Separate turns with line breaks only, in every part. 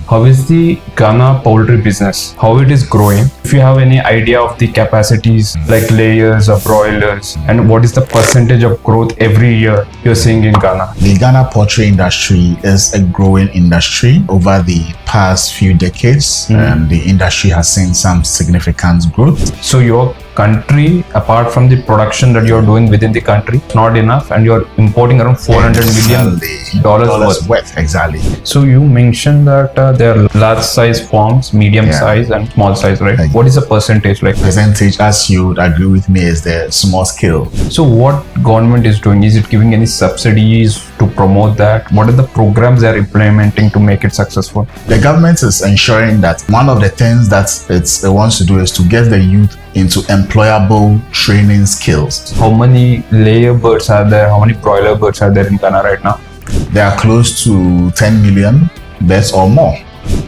How is the Ghana poultry business? How it is growing? If you have any idea of the capacities like layers or broilers, and what is the percentage of growth every year you're seeing in Ghana?
The Ghana poultry industry is a growing industry. Over the past few decades, the industry has seen some significant growth.
So your country, apart from the production that you're doing within the country, it's not enough, and you're importing around $400 million
worth. Exactly.
So you mentioned that there are large size farms, medium size, and small size, right? What is the percentage like?
Percentage, as you would agree with me, is the small scale.
So what government is doing? Is it giving any subsidies to promote that? What are the programs they're implementing to make it successful?
The government is ensuring that one of the things that it wants to do is to get the youth into employable training skills.
How many layer birds are there? How many broiler birds are there in Ghana right now?
There are close to 10 million birds or more.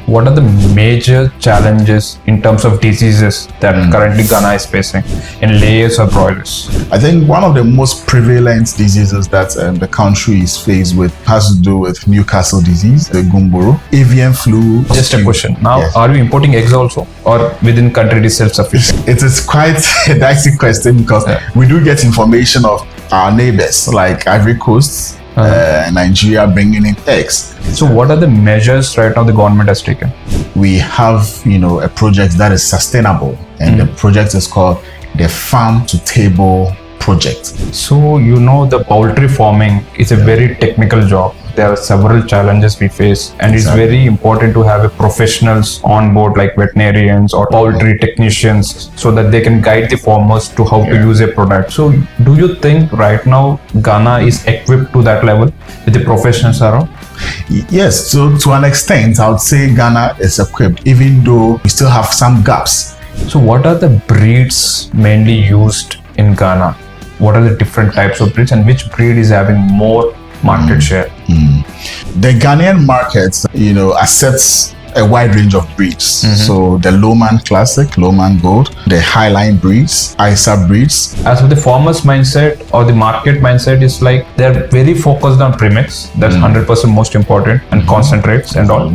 What are the major challenges in terms of diseases that currently Ghana is facing in layers or broilers?
I think one of the most prevalent diseases that the country is faced with has to do with Newcastle disease, the gumboro, avian flu.
Just a question. Now, Are we importing eggs also, or within country it is self-sufficient?
It is quite a dicey question because we do get information of our neighbors like Ivory Coast, Nigeria bringing in eggs.
So what are the measures right now the government has taken?
We have, a project that is sustainable, and the project is called the Farm to Table project.
So the poultry farming is a very technical job. There are several challenges we face, and it's very important to have a professionals on board like veterinarians or poultry technicians so that they can guide the farmers to how to use a product. So do you think right now Ghana is equipped to that level with the professionals around?
Yes, so to an extent, I would say Ghana is equipped, even though we still have some gaps.
So what are the breeds mainly used in Ghana? What are the different types of breeds, and which breed is having more market share?
The Ghanaian market, accepts a wide range of breeds. So the Lowman Classic, Lowman Gold, the Highline breeds, ISA breeds.
As for the farmer's mindset or the market mindset, is like they're very focused on premix. That's 100% most important, and concentrates and all.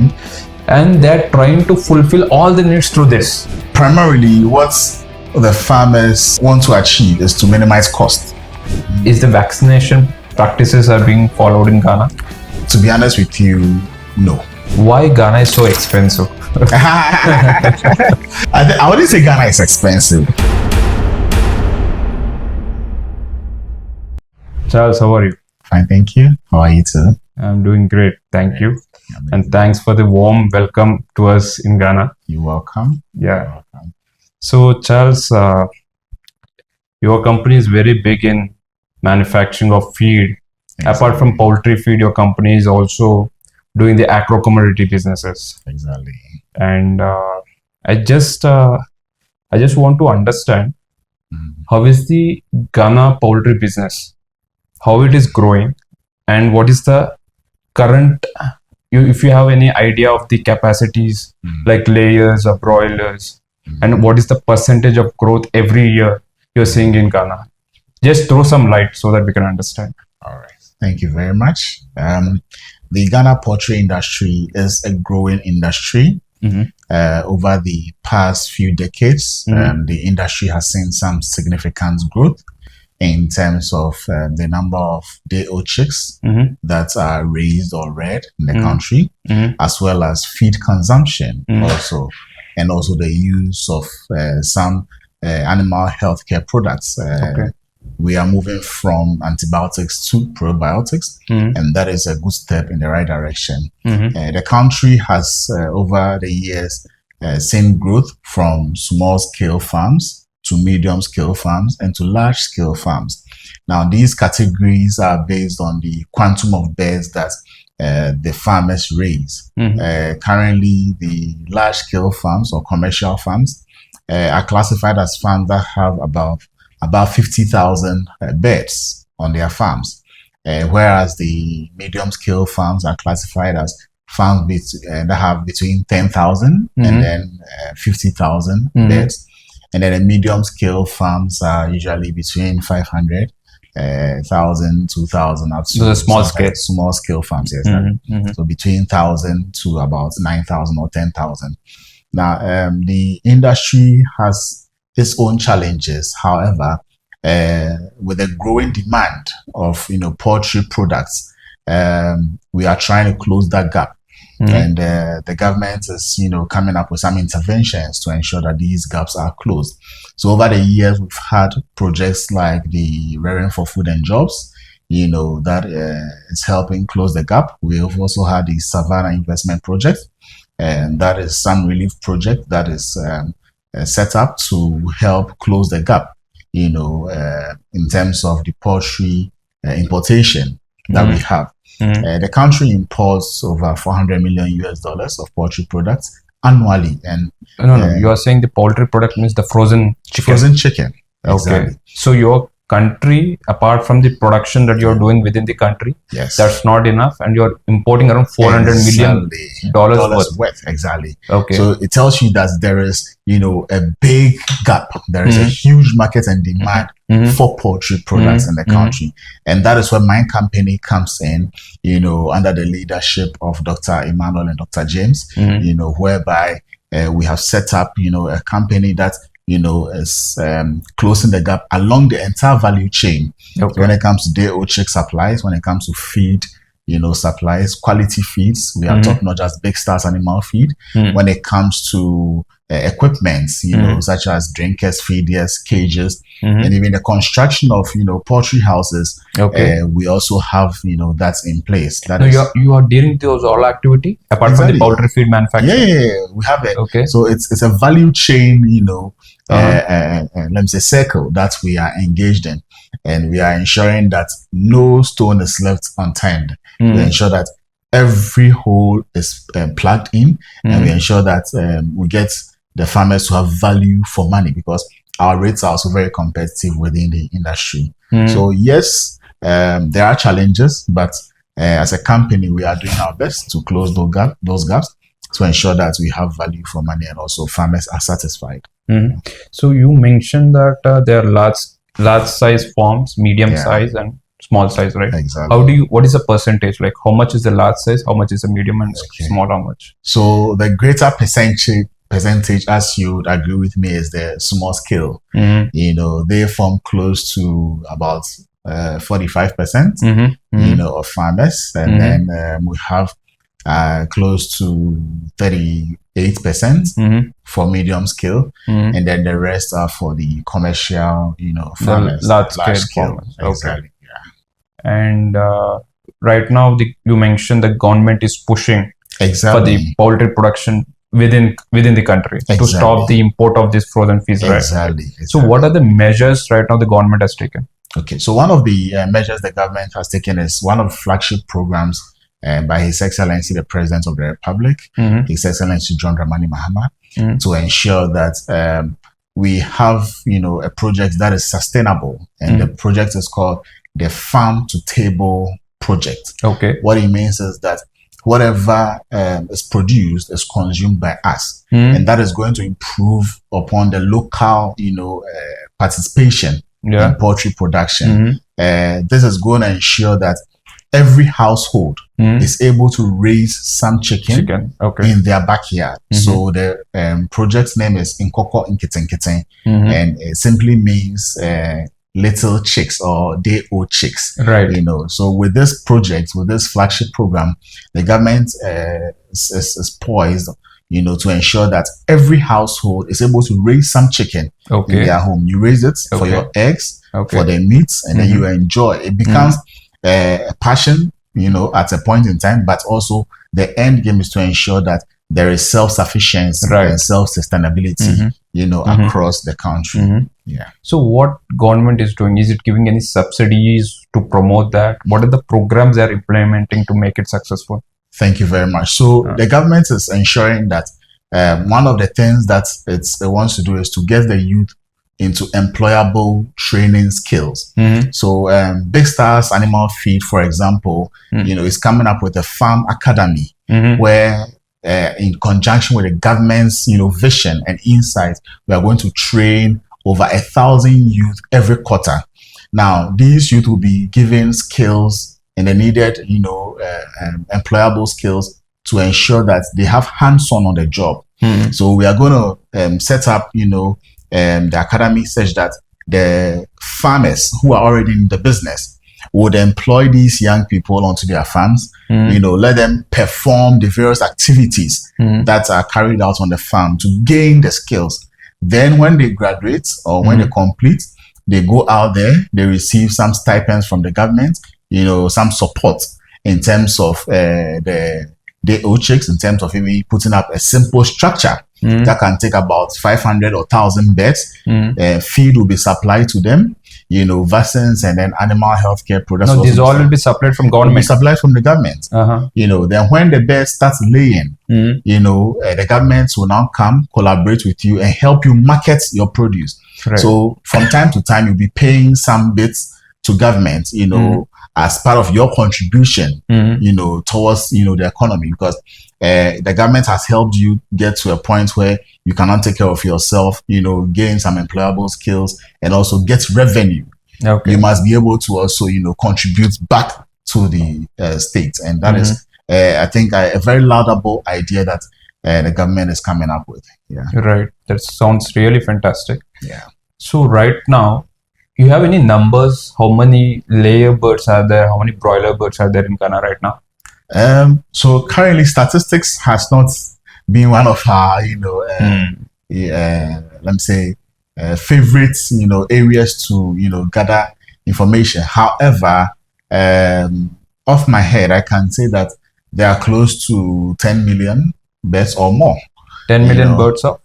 And they're trying to fulfill all the needs through this.
Primarily, what the farmers want to achieve is to minimize cost.
Is the vaccination practices are being followed in Ghana?
To be honest with you, no.
Why Ghana is so expensive?
I wouldn't say Ghana is expensive.
Charles, how are you?
Fine, thank you. How are you too?
I'm doing great, thank you. And thanks for the warm welcome to us in Ghana.
You're welcome.
Yeah.
You're welcome.
So Charles, your company is very big in manufacturing of feed. Exactly. Apart from poultry feed, your company is also doing the agro commodity businesses.
Exactly.
And I just want to understand how is the Ghana poultry business, how it is growing, and what is the current, if you have any idea of the capacities like layers or broilers, and what is the percentage of growth every year you're seeing in Ghana? Just throw some light so that we can understand.
All right. Thank you very much. The Ghana poultry industry is a growing industry. Over the past few decades, the industry has seen some significant growth in terms of the number of day-old chicks that are raised or reared in the country, as well as feed consumption also, and also the use of some animal healthcare products. We are moving from antibiotics to probiotics, and that is a good step in the right direction. The country has, over the years, seen growth from small-scale farms to medium-scale farms and to large-scale farms. Now, these categories are based on the quantum of birds that the farmers raise. Currently, the large-scale farms or commercial farms are classified as farms that have about 50,000 birds on their farms, whereas the medium-scale farms are classified as farms that have between 10,000 and then 50,000 birds. And then the medium-scale farms are usually between 500 1,000, 2,000 up to
the small scale
farms. Yes, so between 1,000 to about 9,000 or 10,000. Now, the industry has its own challenges. However, with a growing demand of poultry products, we are trying to close that gap. And the government is coming up with some interventions to ensure that these gaps are closed. So over the years, we've had projects like the Rearing for Food and Jobs, that is helping close the gap. We have also had the Savannah Investment Project, and that is some relief project that is set up to help close the gap, in terms of the poultry importation that we have. The country imports over $400 million of poultry products annually. And
no, you are saying the poultry product means the frozen chicken.
Frozen chicken.
Exactly. Okay. So your country, apart from the production that you're doing within the country,
yes,
that's not enough, and you're importing around $400 million
worth. Exactly.
Okay.
So it tells you that there is, a big gap. There is a huge market and demand for poultry products in the country, and that is where my company comes in. Under the leadership of Dr. Emmanuel and Dr. James, whereby we have set up, a company that is closing the gap along the entire value chain. Okay. When it comes to day-old chick supplies, when it comes to feed, supplies, quality feeds, we are talking not just Big Stars animal feed. When it comes to equipment, such as drinkers, feeders, cages, and even the construction of, poultry houses. Okay. We also have, that's in place.
You are dealing with those all activity apart from the poultry feed manufacturing.
Yeah, we have it. Okay. So it's a value chain, let me say circle that we are engaged in, and we are ensuring that no stone is left unturned. We ensure that every hole is plugged in, and we ensure that we get the farmers to have value for money, because our rates are also very competitive within the industry. So yes, there are challenges, but as a company, we are doing our best to close those gaps to ensure that we have value for money and also farmers are satisfied.
So you mentioned that there are large size farms, medium size, and small size, right?
Exactly.
What is the percentage? Like how much is the large size, how much is the medium, and small, how much?
So the greater percentage, as you would agree with me, is the small scale. They form close to about 45%, of farmers, and then we have close to 38% for medium scale, and then the rest are for the commercial, farmers,
large scale farmers.
Exactly.
Okay. Yeah. And right now, you mentioned the government is pushing for the poultry production within the country to stop the import of this frozen feeds, right?
Exactly.
So what are the measures right now the government has taken?
Okay, so one of the measures the government has taken is one of the flagship programs by His Excellency the President of the Republic, His Excellency John Dramani Mahama, to ensure that we have a project that is sustainable, and the project is called the Farm to Table Project.
Okay,
what it means is that whatever is produced is consumed by us, and that is going to improve upon the local participation in poultry production. This is going to ensure that every household is able to raise some chicken. In their backyard. So the project's name is Nkoko Nkitenkiten, and it simply means little chicks or day-old chicks,
right?
So with this project, with this flagship program, the government is poised, to ensure that every household is able to raise some chicken in their home. You raise it for your eggs, for the meats, and then you enjoy. It becomes a passion, at a point in time, but also the end game is to ensure that there is self-sufficiency and self-sustainability, across the country.
So what government is doing? Is it giving any subsidies to promote that? What are the programs they are implementing to make it successful?
Thank you very much. So the government is ensuring that one of the things that it wants to do is to get the youth into employable training skills. So Big Stars Animal Feed, for example, is coming up with a farm academy where in conjunction with the government's vision and insight, we are going to train over 1,000 youth every quarter Now, these youth will be given skills and the needed, employable skills to ensure that they have hands-on on the job. So we are going to set up, the academy such that the farmers who are already in the business would employ these young people onto their farms, let them perform the various activities that are carried out on the farm to gain the skills. Then when they graduate or when they complete, they go out there, they receive some stipends from the government, some support in terms of the OCHICs, in terms of maybe putting up a simple structure that can take about 500 or 1,000 beds. Feed will be supplied to them, vaccines and then animal healthcare products.
No, these all will be supplied from government.
Will be supplied from the government. Then when the bird starts laying, the government will now come, collaborate with you and help you market your produce. Right. So from time to time, you'll be paying some bits to government, as part of your contribution, towards, the economy, because the government has helped you get to a point where you cannot take care of yourself, gain some employable skills and also get revenue. Okay. You must be able to also, contribute back to the state. And that is, I think, a very laudable idea that the government is coming up with. Yeah.
Right. That sounds really fantastic.
Yeah.
So right now, you have any numbers? How many layer birds are there? How many broiler birds are there in Ghana right now?
So currently, statistics has not been one of our, let me say, favorites, areas to, gather information. However, off my head, I can say that there are close to 10 million birds or more.
10 million birds
of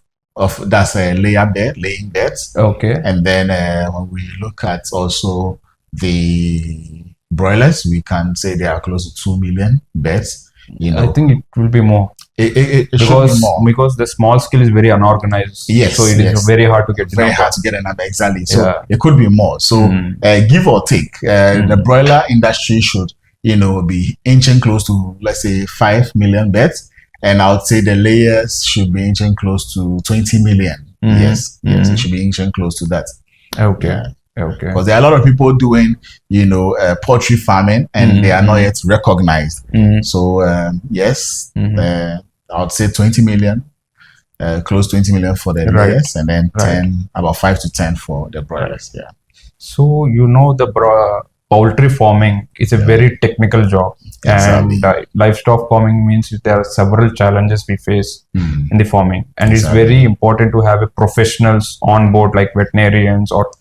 that's a laying beds.
Okay.
And then when we look at also the broilers, we can say they are close to 2 million beds.
I think it will be more.
It should be more.
Because the small scale is very unorganized.
Yes.
So it is very hard to get the
very
number.
hard to get a number, exactly. So it could be more. So give or take, the broiler industry should, be inching close to, let's say, 5 million beds. And I would say the layers should be inching close to 20 million. Yes, it should be inching close to that.
Okay.
Yeah.
Okay.
Because there are a lot of people doing, poultry farming and they are not yet recognized. So, yes, I would say 20 million, close 20 million for the layers, and then 10, about 5 to 10 for the broilers. Yeah.
So, the poultry farming is a very technical job.
Exactly.
And livestock farming means there are several challenges we face in the farming, and it's very important to have a professionals on board like veterinarians or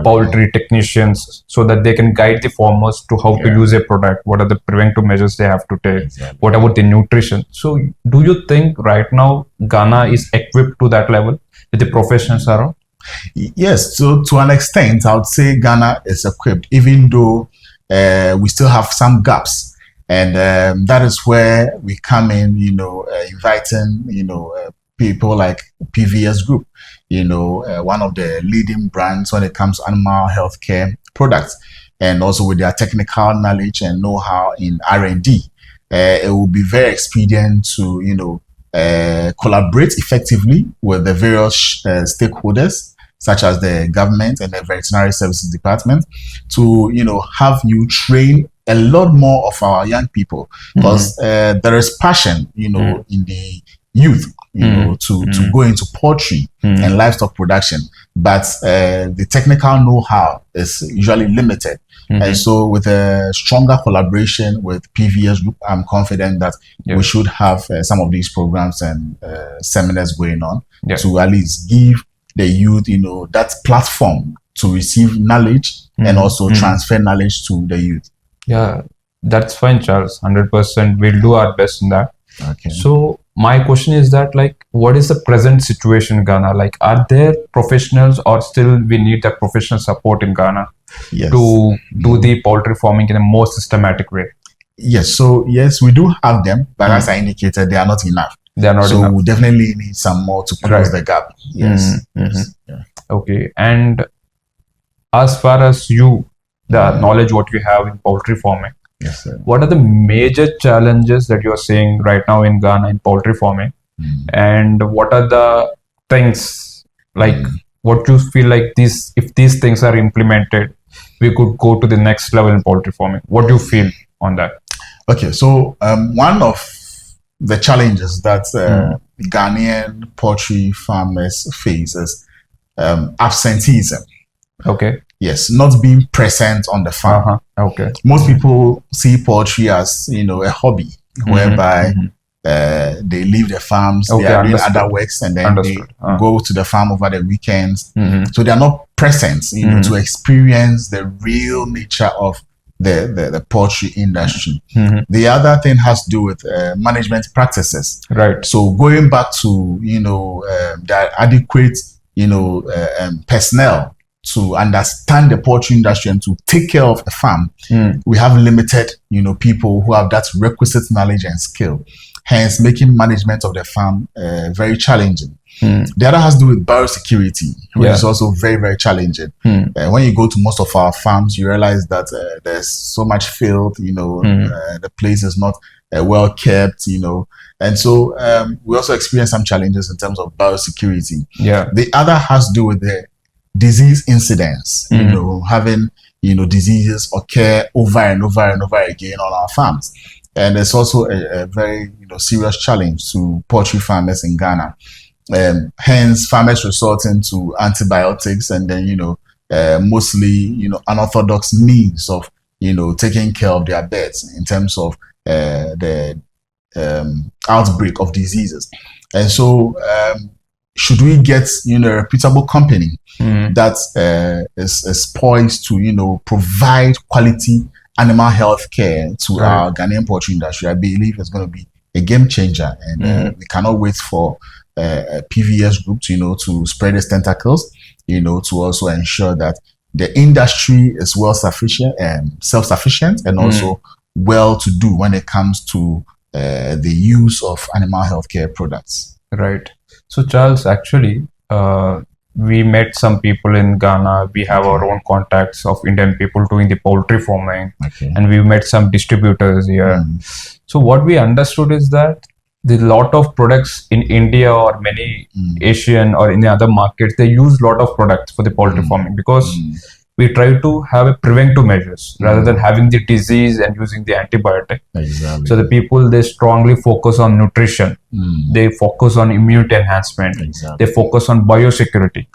poultry technicians, so that they can guide the farmers to how to use a product, what are the preventive measures they have to take, what about the nutrition. So do you think right now Ghana is equipped to that level with the professionals around?
Yes, so to an extent, I would say Ghana is equipped, even though we still have some gaps. And that is where we come in, inviting, people like PVS Group, one of the leading brands when it comes to animal healthcare products, and also with their technical knowledge and know-how in R&D. It will be very expedient to, collaborate effectively with the various stakeholders, such as the government and the veterinary services department, to have you train a lot more of our young people, because there is passion in the youth to go into poultry and livestock production, but the technical know-how is usually limited. And so with a stronger collaboration with PVS Group, I'm confident that we should have some of these programs and seminars going on to at least give the youth, that platform to receive knowledge and also transfer knowledge to the youth.
Yeah, that's fine, Charles. 100%. We'll do our best in that.
Okay.
So my question is that, what is the present situation in Ghana? Are there professionals, or still we need that professional support in Ghana to do the poultry farming in a more systematic way?
Yes. So yes, we do have them, but as I indicated, they are not enough.
They are not enough.
So we definitely need some more to close the gap. Yes. Yeah.
Okay. And as far as the knowledge what you have in poultry farming,
yes, sir.
What are the major challenges that you are seeing right now in Ghana in poultry farming? And what are the things what you feel like if these things are implemented, we could go to the next level in poultry farming? What do you feel on that?
Okay, so one of the challenges that Ghanaian poultry farmers face is absenteeism.
Okay.
Yes, not being present on the farm.
Okay.
Most people see poultry as a hobby, whereby they leave the farms, they are doing other works, and then they go to the farm over the weekends. So they are not present, to experience the real nature of the poultry industry. The other thing has to do with management practices.
Right.
So going back to the adequate personnel to understand the poultry industry and to take care of the farm, we have limited people who have that requisite knowledge and skill, hence making management of the farm very challenging. The other has to do with biosecurity, which is also very, very challenging. When you go to most of our farms, you realize that there's so much filth, the place is not well kept, and so we also experience some challenges in terms of biosecurity. The other has to do with the disease incidents, having diseases occur over and over and over again on our farms. And it's also a very serious challenge to poultry farmers in Ghana. Hence, farmers resorting to antibiotics and then mostly unorthodox means of taking care of their birds in terms of the outbreak of diseases. And so should we get a reputable company that is poised to provide quality animal health care to our Ghanaian poultry industry, I believe it's going to be a game changer, and we cannot wait for PVS Group to spread its tentacles, to also ensure that the industry is self-sufficient and also well-to-do when it comes to the use of animal healthcare products.
Right. So Charles, actually, we met some people in Ghana. We have our own contacts of Indian people doing the poultry farming, and we met some distributors here. So what we understood is that the lot of products in India or many Asian or in the other markets, they use a lot of products for the poultry farming because we try to have a preventive measures rather than having the disease and using the antibiotic.
Exactly.
So the people, they strongly focus on nutrition. They focus on immunity enhancement. They focus on biosecurity.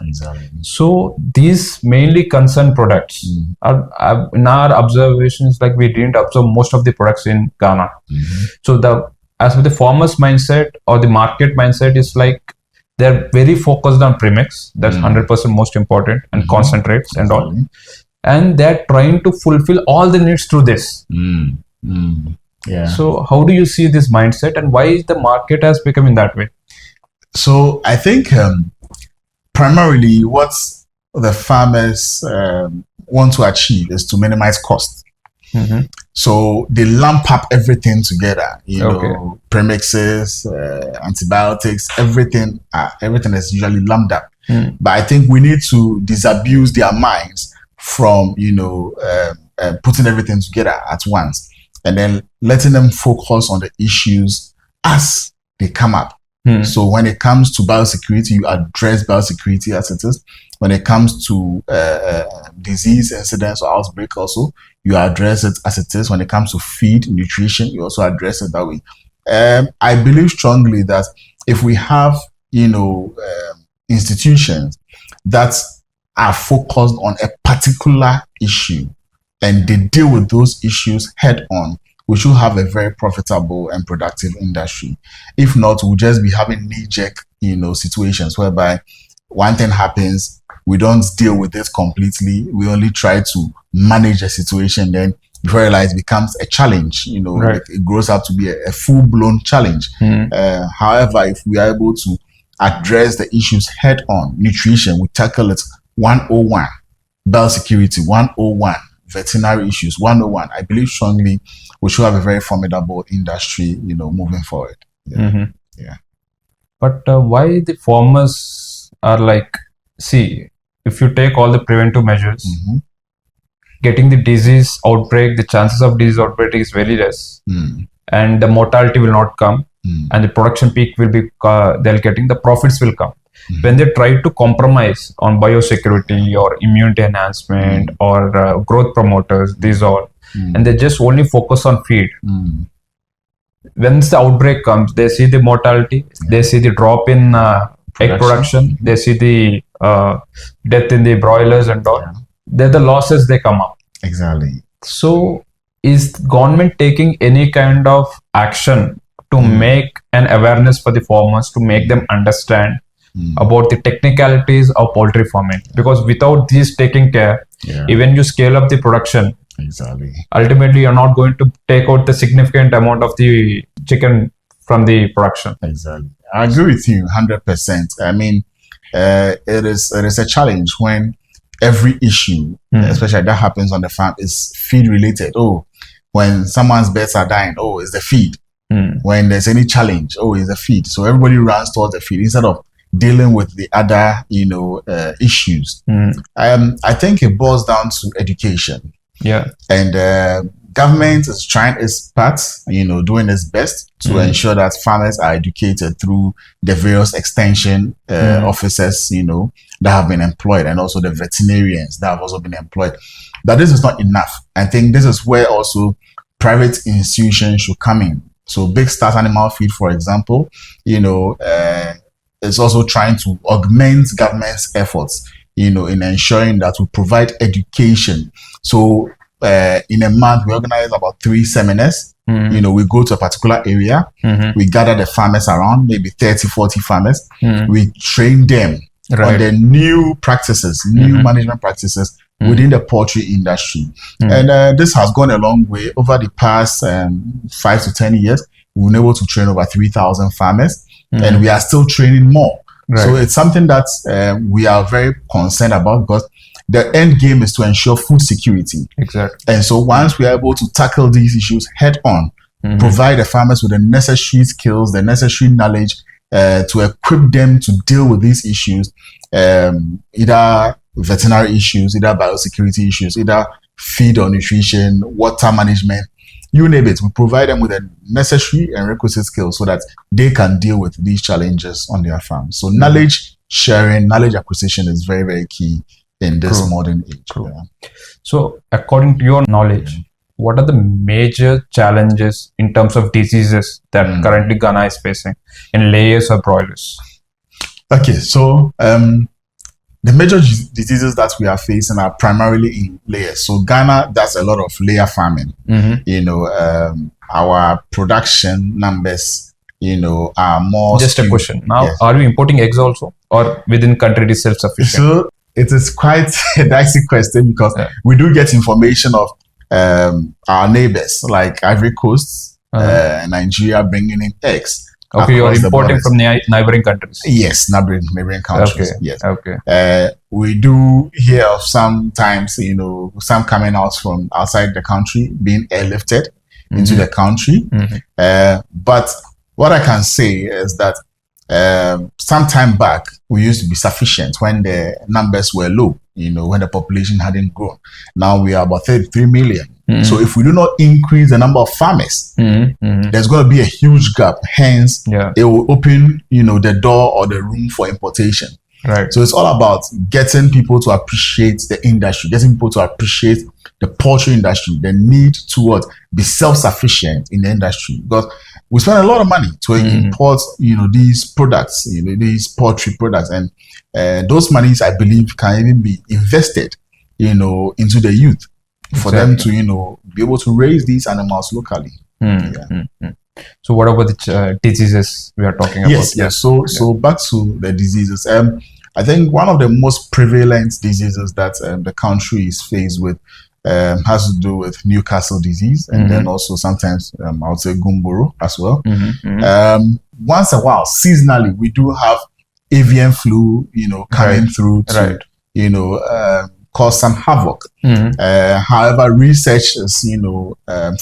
So these mainly concerned products are in our observations, like we didn't observe most of the products in Ghana. So as with the farmer's mindset or the market mindset is like they're very focused on premix. That's 100% most important, and concentrates and all. And they're trying to fulfill all the needs through this. So how do you see this mindset, and why the market has become in that way?
So I think primarily what the farmers want to achieve is to minimize cost. So they lump up everything together, premixes, antibiotics, everything is usually lumped up. But I think we need to disabuse their minds from, putting everything together at once and then letting them focus on the issues as they come up. So when it comes to biosecurity, you address biosecurity as it is. When it comes to disease incidents or outbreak also, you address it as it is. When it comes to feed, nutrition, you also address it that way. I believe strongly that if we have, institutions that are focused on a particular issue and they deal with those issues head on, we should have a very profitable and productive industry. If not, we'll just be having knee-jerk, situations whereby one thing happens, we don't deal with it completely. We only try to manage the situation. Then before you realize it becomes a challenge. It grows up to be a full-blown challenge. However, if we are able to address the issues head on, nutrition, we tackle it 101, biosecurity 101, veterinary issues 101. I believe strongly we should have a very formidable industry, moving forward.
But why the farmers are like, see, if you take all the preventive measures, getting the disease outbreak, the chances of disease outbreak is very less. and the mortality will not come, and the production peak will be they're getting, the profits will come. When they try to compromise on biosecurity or immunity enhancement or growth promoters, these all, and they just only focus on feed. Once the outbreak comes, they see the mortality, they see the drop in egg production, they see the death in the broilers and all. They're the losses they come up.
Exactly.
So, is government taking any kind of action to make an awareness for the farmers, to make them understand about the technicalities of poultry farming? Because without these taking care, even you scale up the production, ultimately you're not going to take out the significant amount of the chicken from the production.
Exactly. I agree with you 100%. I mean, it is a challenge when every issue, especially that happens on the farm, is feed related. Oh, when someone's birds are dying, oh, it's the feed. When there's any challenge, oh, it's the feed. So everybody runs towards the feed instead of dealing with the other, issues. I think it boils down to education.
Yeah.
And government is trying its part, doing its best to ensure that farmers are educated through the various extension officers, that have been employed, and also the veterinarians that have also been employed. But this is not enough. I think this is where also private institutions should come in. So Big Start Animal Feed, for example, is also trying to augment government's efforts, in ensuring that we provide education. So in a month, we organize about 3 seminars. We go to a particular area, we gather the farmers around, maybe 30, 40 farmers. We train them on the new practices, new management practices within the poultry industry. And this has gone a long way. Over the past 5 to 10 years, we've been able to train over 3,000 farmers, and we are still training more. So it's something that we are very concerned about, because the end game is to ensure food security.
Exactly.
And so once we are able to tackle these issues head on, provide the farmers with the necessary skills, the necessary knowledge to equip them to deal with these issues, either veterinary issues, either biosecurity issues, either feed or nutrition, water management, you name it. We provide them with the necessary and requisite skills so that they can deal with these challenges on their farms. So knowledge sharing, knowledge acquisition is very, very key in this modern age.
So according to your knowledge, what are the major challenges in terms of diseases that currently Ghana is facing in layers or broilers?
Okay, so the major diseases that we are facing are primarily in layers. So Ghana does a lot of layer farming. Our production numbers, are more.
Just a question. Now, are we importing eggs also, or within country it is self-sufficient?
So it is quite a dicey question, because we do get information of our neighbors like Ivory Coast, Nigeria bringing in eggs.
Okay, you're importing from neighboring countries.
Yes, neighboring countries.
Okay.
Yes.
Okay.
We do hear of sometimes, some coming out from outside the country being airlifted into the country. But what I can say is that some time back, we used to be sufficient when the numbers were low, when the population hadn't grown. Now we are about 33 million. So if we do not increase the number of farmers, there's going to be a huge gap. Hence, it will open, the door or the room for importation.
Right.
So it's all about getting people to appreciate the industry, getting people to appreciate the poultry industry, the need to be self-sufficient in the industry. Because we spend a lot of money to import, these products, these poultry products, and those monies, I believe, can even be invested, into the youth for them to, be able to raise these animals locally.
So what about the diseases we are talking about?
Yes. So back to the diseases. I think one of the most prevalent diseases that the country is faced with has to do with Newcastle disease, and then also sometimes I would say Gumboro as well. Once a while, seasonally, we do have avian flu, coming through to, cause some havoc. However, research is,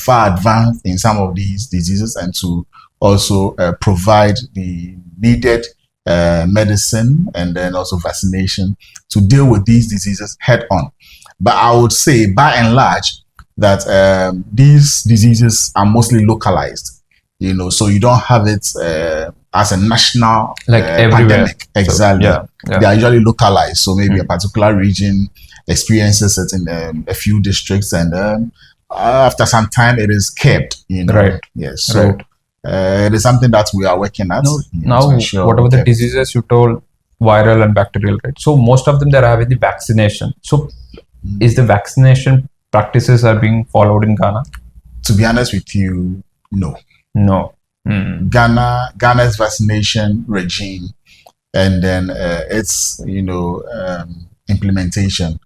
far advanced in some of these diseases, and to also provide the needed medicine and then also vaccination to deal with these diseases head on. But I would say, by and large, that these diseases are mostly localized. so you don't have it as a national
like everywhere.
pandemic. Exactly.
So, yeah.
They are usually localized. So maybe a particular region experiences it in a few districts, and after some time it is kept.
Right.
Yes. So
right.
It is something that we are working at.
Now, whatever the diseases you told, viral and bacterial, right? So most of them, they're having the vaccination. So is the vaccination practices are being followed in Ghana?
To be honest with you, no. Ghana's vaccination regime, and then its implementation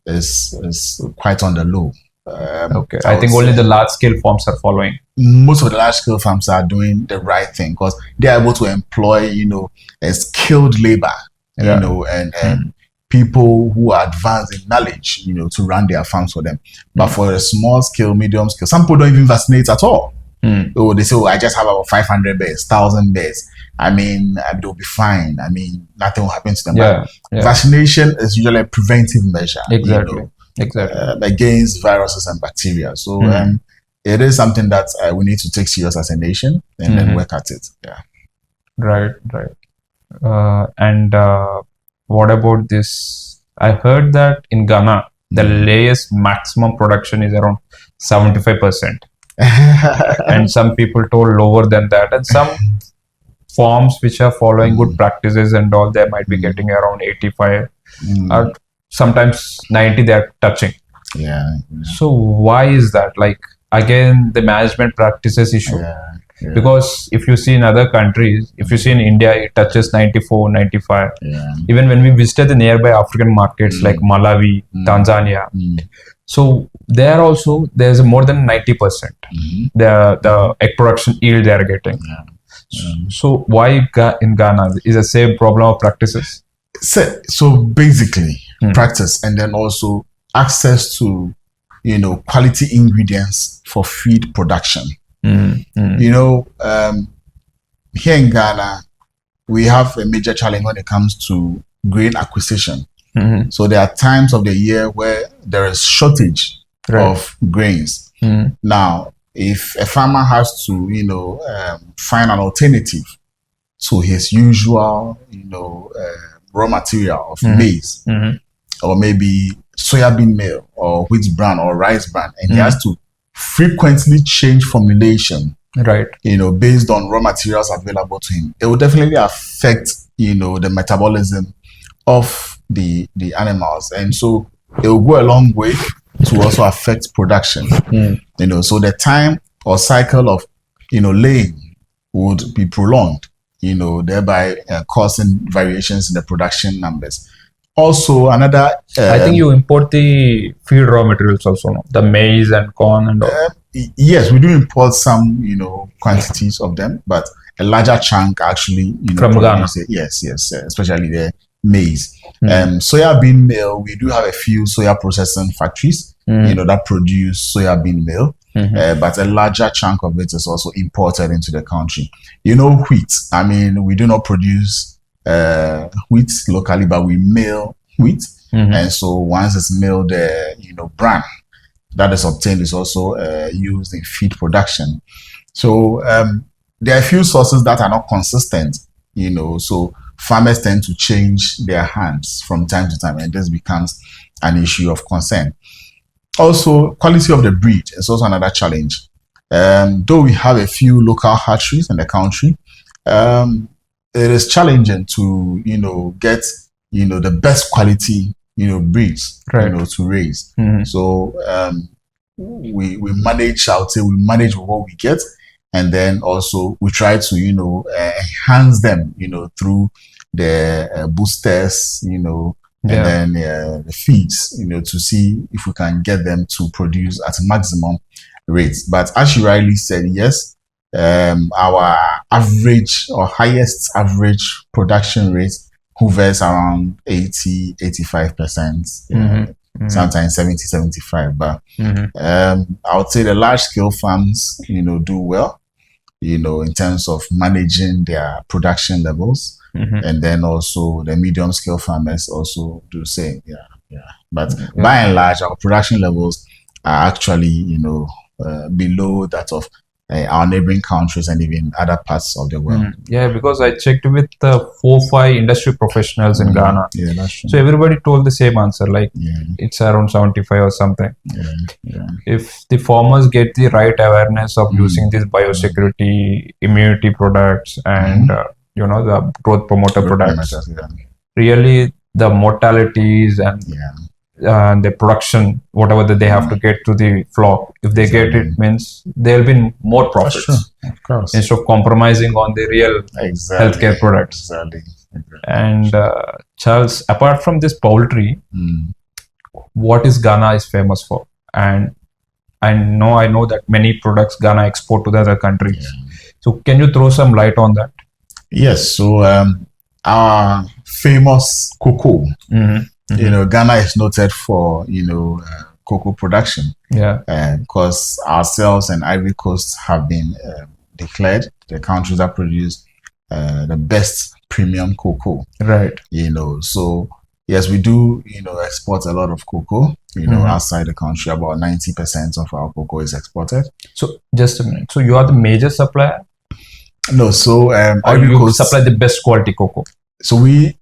is quite on the low.
Okay, I think only the large scale farms are following.
Most of the large scale farms are doing the right thing because they are able to employ a skilled labor, and people who are advanced in knowledge, to run their farms for them. But for a small scale, medium scale, some people don't even vaccinate at all. Oh, they say, I just have about 500 bears, 1,000 bears. I mean, they'll be fine. I mean, nothing will happen to them.
Yeah.
Vaccination is usually a preventive measure.
Exactly.
Against viruses and bacteria. So it is something that we need to take serious as a nation and then work at it. Yeah.
Right. And what about this? I heard that in Ghana, the layers maximum production is around 75%. And some people told lower than that. And some farms which are following good practices and all, they might be getting around 85 or sometimes 90 they are touching.
Yeah.
So why is that? Like, again, the management practices issue. Because if you see in other countries, if you see in India, it touches 94, 95. Even when we visited the nearby African markets like Malawi, Tanzania, so there also there's more than 90%. The egg production yield they are getting. So why in Ghana is the same problem of practices?
So basically practice, and then also access to quality ingredients for feed production. Here in Ghana, we have a major challenge when it comes to grain acquisition. So there are times of the year where there is shortage of grains. Now, if a farmer has to, find an alternative to his usual, raw material of maize, or maybe soybean meal or wheat bran or rice bran, and he has to frequently change formulation, based on raw materials available to him, it will definitely affect, the metabolism of the animals, and so it will go a long way to also affect production. So the time or cycle of laying would be prolonged, thereby causing variations in the production numbers. Also, another
I think you import the feed raw materials also, no? The maize and corn and all.
Yes, we do import some quantities of them, but a larger chunk actually
from Ghana.
Yes, especially the maize. Soybean meal, we do have a few soya processing factories that produce soybean meal, but a larger chunk of it is also imported into the country. Wheat, I mean, we do not produce wheat locally, but we mill wheat, and so once it's milled, bran that is obtained is also used in feed production. So there are a few sources that are not consistent, so farmers tend to change their hands from time to time, and this becomes an issue of concern. Also, quality of the breed is also another challenge. Though we have a few local hatcheries in the country, it is challenging to get the best quality breeds to raise. So we manage, I would say, we manage with what we get, and then also we try to enhance them through the boosters and then the feeds to see if we can get them to produce at maximum rates. But as you rightly said, yes, our average or highest average production rate hovers around 80-85%, sometimes 70-75%. But I would say the large scale farms do well in terms of managing their production levels, and then also the medium scale farmers also do the same. But by and large, our production levels are actually below that of our neighboring countries and even other parts of the world.
Yeah, because I checked with 4-5 industry professionals in Ghana.
Yeah, that's true.
So everybody told the same answer, like it's around 75 or something. If the farmers get the right awareness of using these biosecurity, immunity products, and the growth promoter products, really the mortalities and the production, whatever that they have to get to the flock, if they get it, means there'll be more profits,
of course,
instead of compromising on the real healthcare products. And Charles, apart from this poultry, what is Ghana is famous for? And I know that many products Ghana export to the other countries. So can you throw some light on that?
Yes. So our famous cocoa. Ghana is noted for cocoa production. Because ourselves and Ivory Coast have been declared the countries that produce the best premium cocoa.
Right.
So yes, we do export a lot of cocoa. Outside the country, about 90% of our cocoa is exported.
So just a minute. So you are the major supplier?
No. So
Ivory Coast supply the best quality cocoa.
So we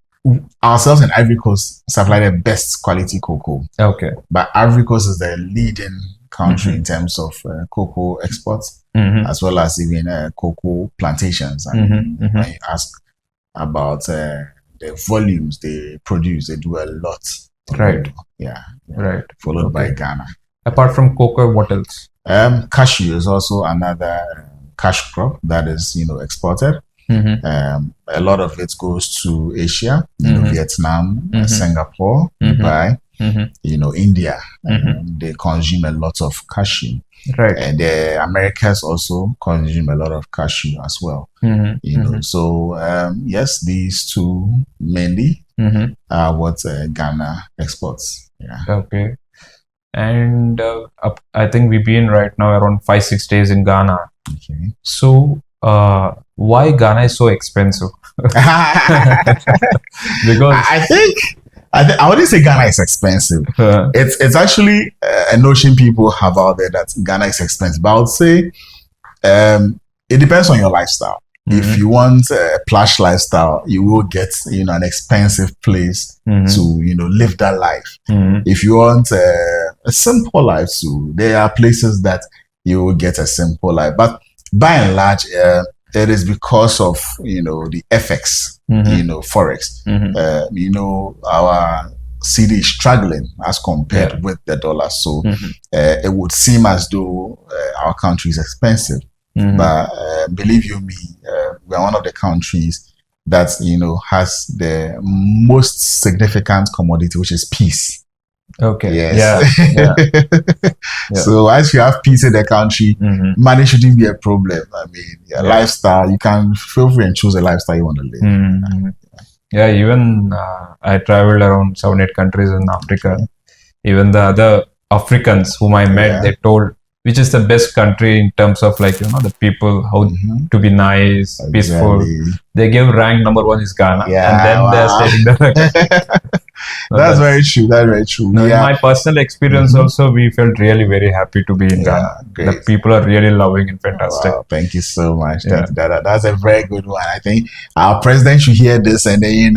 ourselves and Ivory Coast supply the best quality cocoa.
Okay.
But Ivory Coast is the leading country in terms of cocoa exports, as well as even cocoa plantations. And when you ask about the volumes they produce, they do a lot.
Right.
Right. Followed by Ghana.
Apart from cocoa, what else?
Cashew is also another cash crop that is exported. A lot of it goes to Asia, Vietnam, Singapore, Dubai, India. They consume a lot of cashew.
Right.
And the Americas also consume a lot of cashew as well. So yes, these two mainly are what Ghana exports.
Okay. And I think we've been right now around 5-6 days in Ghana.
Okay.
So why Ghana is so expensive? Because
I wouldn't say Ghana is expensive. It's actually a notion people have out there that Ghana is expensive. But I would say it depends on your lifestyle. If you want a plush lifestyle, you will get an expensive place to live that life. If you want a simple life too, there are places that you will get a simple life. But by and large, it is because of the FX, forex. Our CD is struggling as compared with the dollar, so it would seem as though our country is expensive. But believe you me, we are one of the countries that has the most significant commodity, which is peace.
Okay.
Yes. So as you have peace in the country, money shouldn't be a problem. I mean, lifestyle, you can feel free and choose a lifestyle you want to live.
Even I traveled around 7-8 countries in Africa. Even the other Africans whom I met, they told which is the best country in terms of the people, how to be nice, peaceful. They gave rank number 1 is Ghana, and then they're stating that.
That's very true. That's very true.
In my personal experience also, we felt really very happy to be in Ghana.
Great.
The people are really loving and fantastic.
Wow, thank you so much. That's a very good one. I think our president should hear this and then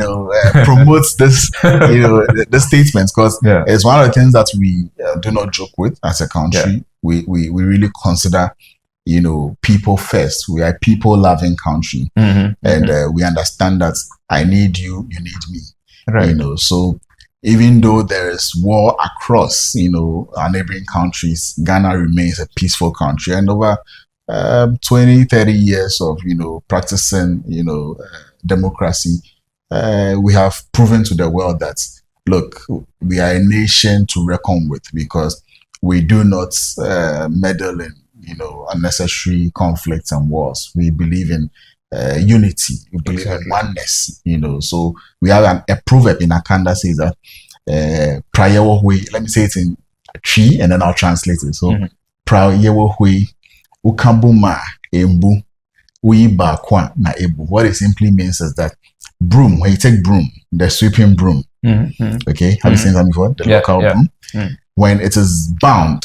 promotes this the statements, because it's one of the things that we do not joke with as a country. We really consider people first. We are a people loving country, and we understand that I need you, you need me.
Right.
So even though there is war across our neighboring countries, Ghana remains a peaceful country. And over 20-30 years of practicing democracy, we have proven to the world that look, we are a nation to reckon with, because we do not meddle in unnecessary conflicts and wars. We believe in unity. We believe in oneness. So we have a proverb in Akanda says that let me say it in tree and then I'll translate it. So ukambuma embu uiba kwa na ebu. What it simply means is that broom, when you take broom, the sweeping broom, okay, have you seen that before? The local broom. When it is bound,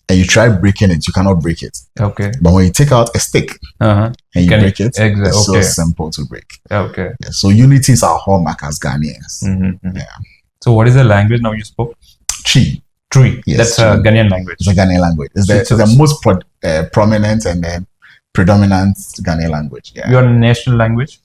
and you try breaking it, you cannot break it.
Okay.
But when you take out a stick and you break it, it's so simple to break.
Okay.
Yeah, so unity is our hallmark as Ghanaians.
Yeah. So what is the language now you spoke?
Chi.
Twi. Yes, that's a Ghanaian language.
It's a Ghanaian language. It's the most prominent and then predominant Ghanaian language. Yeah.
Your national language?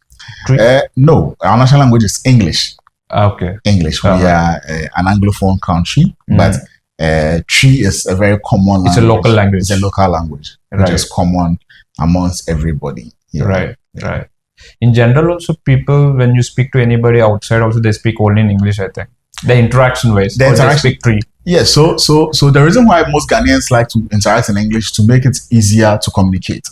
No, our national language is English.
Okay.
English. We are an Anglophone country, but Twi is a very common language.
It's a local language.
It's a local language, which is common amongst everybody. Yeah.
Right. In general, also people, when you speak to anybody outside, also they speak only in English, I think. The interaction ways. They speak Twi.
Yeah, so the reason why most Ghanaians like to interact in English to make it easier to communicate.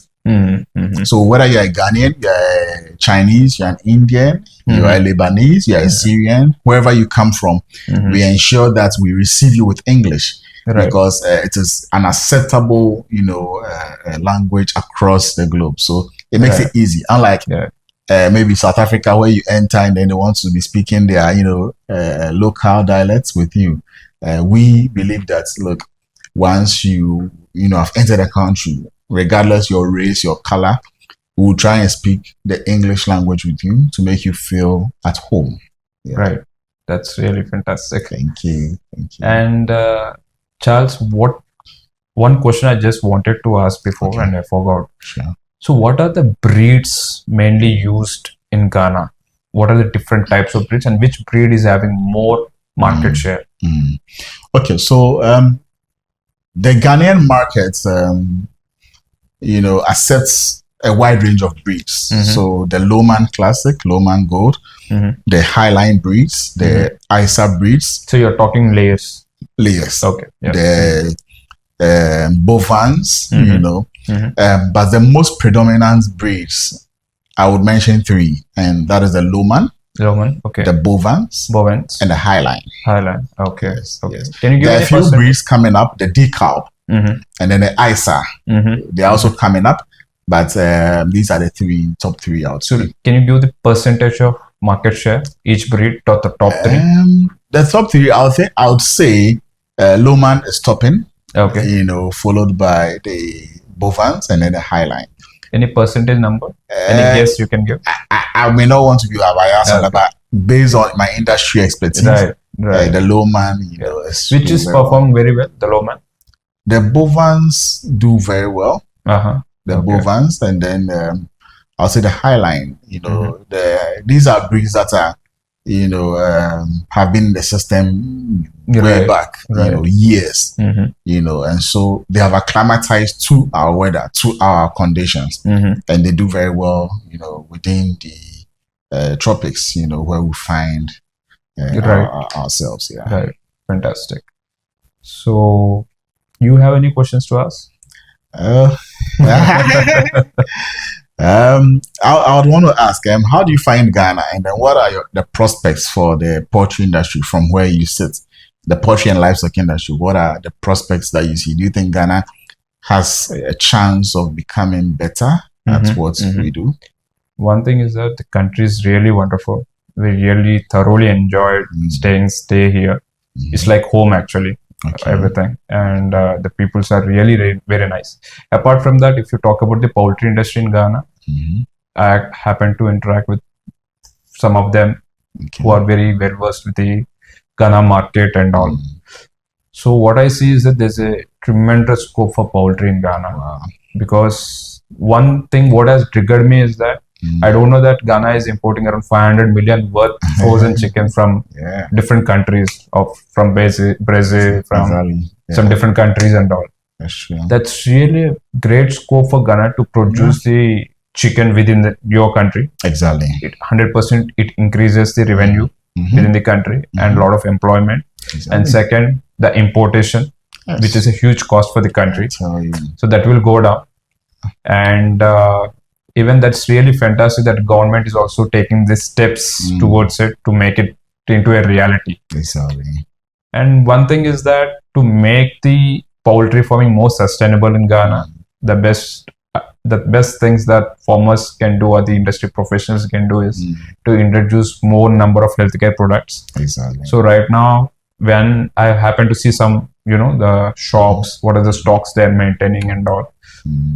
So whether you're a Ghanaian, you're a Chinese, you're an Indian, you're a Lebanese, you're a Syrian, wherever you come from, we ensure that we receive you with English because it is an acceptable, language across the globe. So it makes it easy. Unlike maybe South Africa, where you enter and then they want to be speaking their, local dialects with you. We believe that, look, once you have entered the country, regardless your race, your color, we will try and speak the English language with you to make you feel at home. Yeah.
Right. That's really fantastic.
Thank you.
And Charles, one question I just wanted to ask before and I forgot.
Sure.
So what are the breeds mainly used in Ghana? What are the different types of breeds and which breed is having more market share?
Okay, so the Ghanaian market, accepts a wide range of breeds. So the Lowman Classic, Lowman Gold, the Highline breeds, the Isa breeds.
So you're talking layers.
Okay.
Yeah.
The Bovans, but the most predominant breeds, I would mention three, and that is the Lowman,
okay,
the Bovans, and the Highline.
Okay.
Yes.
Can you give
there are a few breeds coming up, the Decal, and then the Isa. They're also coming up, but these are the top three out.
So can you give the percentage of market share each breed, the top three?
The top three, I would say Lowman is topping.
Okay.
Followed by the Bovans and then the Highline.
Any percentage number? Any guess you can give?
I may not want to give a bias, but based on my industry expertise,
right.
The Lowman,
which is performing very well. The Lowman.
The Bovans do very well. The Bovans, and then I'll say the Highline. These are breeds that are have been in the system way back, years, and so they have acclimatized to our weather, to our conditions, and they do very well, within the tropics, where we find ourselves. Yeah.
Right. Fantastic. So, you have any questions to ask?
I would want to ask, how do you find Ghana, and then what are the prospects for the poultry industry from where you sit? The poultry and livestock industry, what are the prospects that you see? Do you think Ghana has a chance of becoming better at what we do?
One thing is that the country is really wonderful. We really thoroughly enjoyed stay here. It's like home actually. Everything, and the peoples are really very nice. Apart from that, if you talk about the poultry industry in Ghana, I happen to interact with some of them who are very well versed with the Ghana market and all. So what I see is that there's a tremendous scope for poultry in Ghana. Because one thing what has triggered me is that I don't know that Ghana is importing around 500 million worth frozen chicken from different countries, from Brazil, from some different countries and all. That's really a great scope for Ghana to produce the chicken within your country.
Exactly.
100% it increases the revenue within the country and a lot of employment. And second, the importation, which is a huge cost for the country. So that will go down. And even that's really fantastic that government is also taking the steps towards it to make it into a reality.
Exactly.
And one thing is that to make the poultry farming more sustainable in Ghana, the best things that farmers can do or the industry professionals can do is to introduce more number of healthcare products.
Exactly.
So right now, when I happen to see some the shops, what are the stocks they're maintaining and all.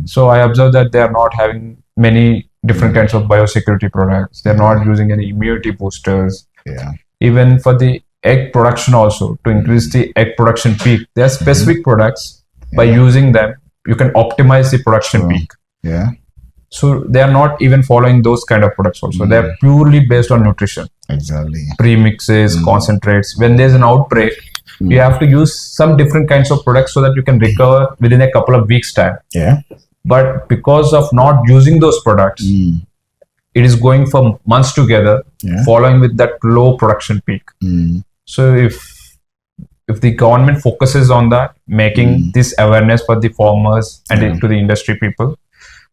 So I observed that they are not having many different kinds of biosecurity products. They're not using any immunity boosters.
Yeah.
Even for the egg production also, to increase the egg production peak, there are specific products. By using them, you can optimize the production peak.
Yeah.
So they are not even following those kind of products also. They're purely based on nutrition.
Exactly.
Premixes, concentrates. When there's an outbreak, you have to use some different kinds of products so that you can recover within a couple of weeks' time.
Yeah.
But because of not using those products, it is going for months together, following with that low production peak. So if the government focuses on that, making this awareness for the farmers and to the industry people,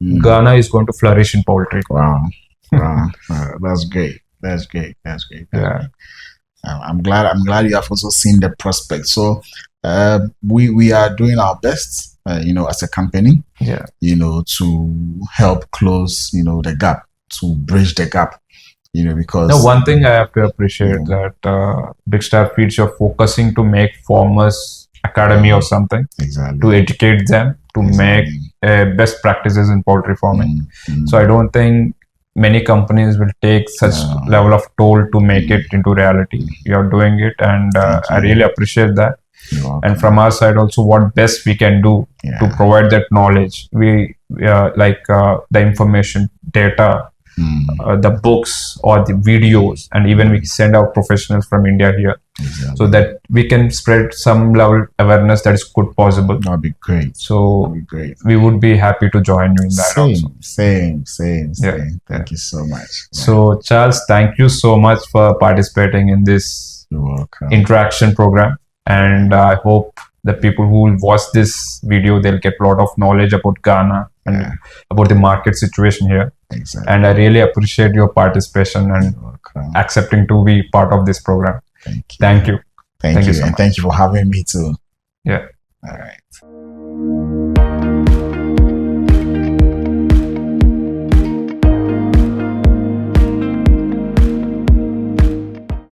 Ghana is going to flourish in poultry.
Wow. That's great. That's great.
Yeah.
I'm glad you have also seen the prospect. So we are doing our best, as a company, to help close, the gap, to bridge the gap, because
now one thing I have to appreciate that Big Star Feeds are focusing to make farmers academy or something, to educate them to make best practices in poultry farming. So I don't think many companies will take such level of toll to make it into reality. You are doing it, and I really appreciate that. And from our side also, what best we can do to provide that knowledge, we like the information, data, the books or the videos, and even we send out professionals from India here, so that we can spread some level awareness that is good possible.
That'd be great.
So we would be happy to join you in that also.
Same. Thank you so much.
So Charles, thank you so much for participating in this interaction program, and I hope the people who will watch this video, they'll get a lot of knowledge about Ghana and about the market situation here. And I really appreciate your participation and accepting to be part of this program.
Thank you.
Thank you.
Thank you
so
and
much.
thank you for having me too.
Yeah.
All right.